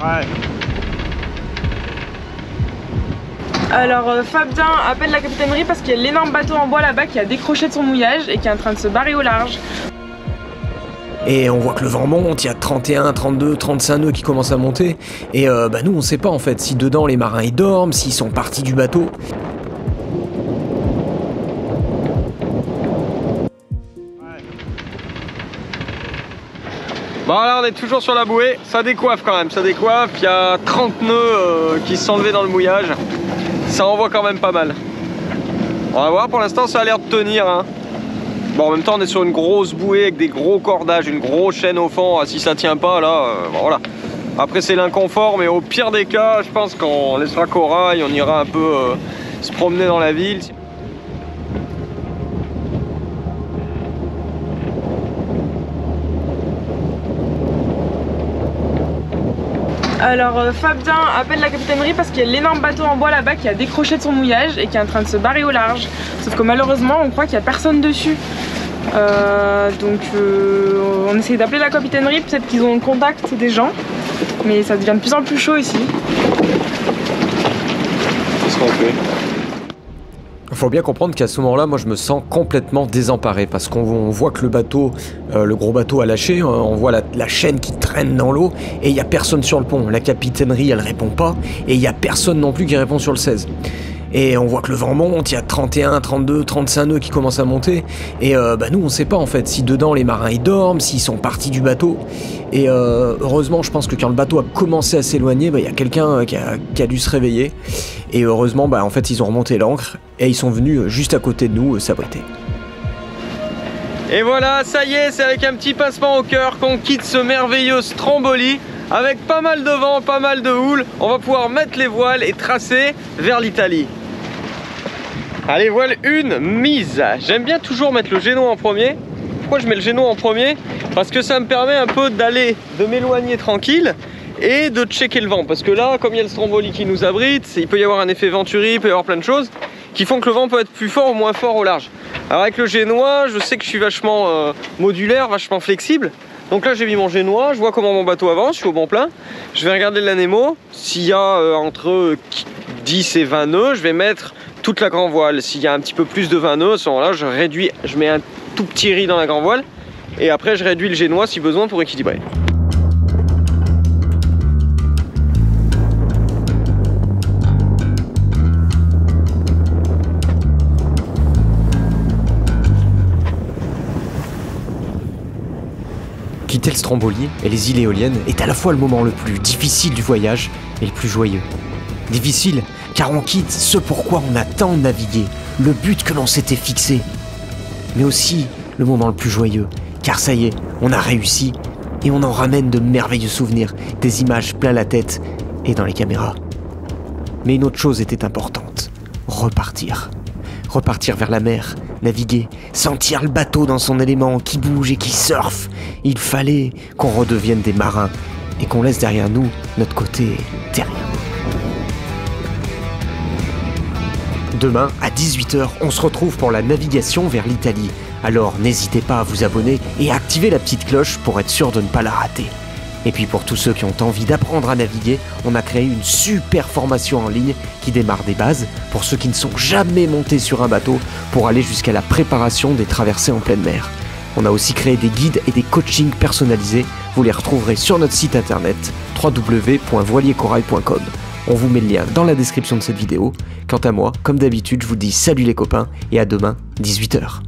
Ouais. Alors Fabien appelle la capitainerie parce qu'il y a l'énorme bateau en bois là-bas qui a décroché de son mouillage et qui est en train de se barrer au large. Et on voit que le vent monte, il y a 31, 32, 35 nœuds qui commencent à monter. Et nous on sait pas en fait si dedans les marins ils dorment, s'ils sont partis du bateau. Bon là on est toujours sur la bouée, ça décoiffe quand même, ça décoiffe, il y a 30 nœuds qui se sont levés dans le mouillage, ça envoie quand même pas mal. On va voir, pour l'instant ça a l'air de tenir hein. Bon en même temps on est sur une grosse bouée avec des gros cordages, une grosse chaîne au fond, si ça tient pas là, bon, voilà. Après c'est l'inconfort, mais au pire des cas je pense qu'on laissera corail, on ira un peu se promener dans la ville. Alors Fabien appelle la capitainerie parce qu'il y a l'énorme bateau en bois là-bas qui a décroché de son mouillage et qui est en train de se barrer au large. Sauf que malheureusement on croit qu'il n'y a personne dessus. On essaye d'appeler la capitainerie, peut-être qu'ils ont le contact des gens. Mais ça devient de plus en plus chaud ici. Qu'est-ce qu'on fait ? Faut bien comprendre qu'à ce moment-là, moi je me sens complètement désemparé parce qu'on voit que le bateau, le gros bateau a lâché, on voit la chaîne qui traîne dans l'eau et il n'y a personne sur le pont. La capitainerie elle répond pas et il n'y a personne non plus qui répond sur le 16. Et on voit que le vent monte, il y a 31, 32, 35 nœuds qui commencent à monter. Et nous on sait pas en fait si dedans les marins ils dorment, s'ils sont partis du bateau. Et heureusement je pense que quand le bateau a commencé à s'éloigner, il y a quelqu'un qui a dû se réveiller. Et heureusement en fait ils ont remonté l'ancre et ils sont venus juste à côté de nous s'abriter. Et voilà, ça y est, c'est avec un petit pincement au cœur qu'on quitte ce merveilleux Stromboli. Avec pas mal de vent, pas mal de houle, on va pouvoir mettre les voiles et tracer vers l'Italie. Allez, voile 1 mise. J'aime bien toujours mettre le géno en premier. Pourquoi je mets le géno en premier? Parce que ça me permet un peu d'aller, de m'éloigner tranquille et de checker le vent. Parce que là, comme il y a le Stromboli qui nous abrite, il peut y avoir un effet Venturi, il peut y avoir plein de choses qui font que le vent peut être plus fort ou moins fort au large. Alors avec le génois, je sais que je suis vachement modulaire, vachement flexible. Donc là j'ai mis mon génois, je vois comment mon bateau avance, je suis au bon plein. Je vais regarder l'anémo, s'il y a entre 10 et 20 nœuds, je vais mettre toute la grand voile. S'il y a un petit peu plus de 20 nœuds, à ce moment-là je réduis, je mets un tout petit riz dans la grand voile. Et après je réduis le génois si besoin pour équilibrer. Quitter le Stromboli et les îles éoliennes est à la fois le moment le plus difficile du voyage et le plus joyeux. Difficile car on quitte ce pourquoi on a tant navigué, le but que l'on s'était fixé. Mais aussi le moment le plus joyeux car ça y est, on a réussi et on en ramène de merveilleux souvenirs, des images plein la tête et dans les caméras. Mais une autre chose était importante, repartir. Repartir vers la mer, naviguer, sentir le bateau dans son élément qui bouge et qui surfe. Il fallait qu'on redevienne des marins et qu'on laisse derrière nous notre côté terrien. Demain, à 18 h, on se retrouve pour la navigation vers l'Italie. Alors n'hésitez pas à vous abonner et à activer la petite cloche pour être sûr de ne pas la rater. Et puis pour tous ceux qui ont envie d'apprendre à naviguer, on a créé une super formation en ligne qui démarre des bases pour ceux qui ne sont jamais montés sur un bateau pour aller jusqu'à la préparation des traversées en pleine mer. On a aussi créé des guides et des coachings personnalisés. Vous les retrouverez sur notre site internet www.voiliercorail.com. On vous met le lien dans la description de cette vidéo. Quant à moi, comme d'habitude, je vous dis salut les copains et à demain, 18 h.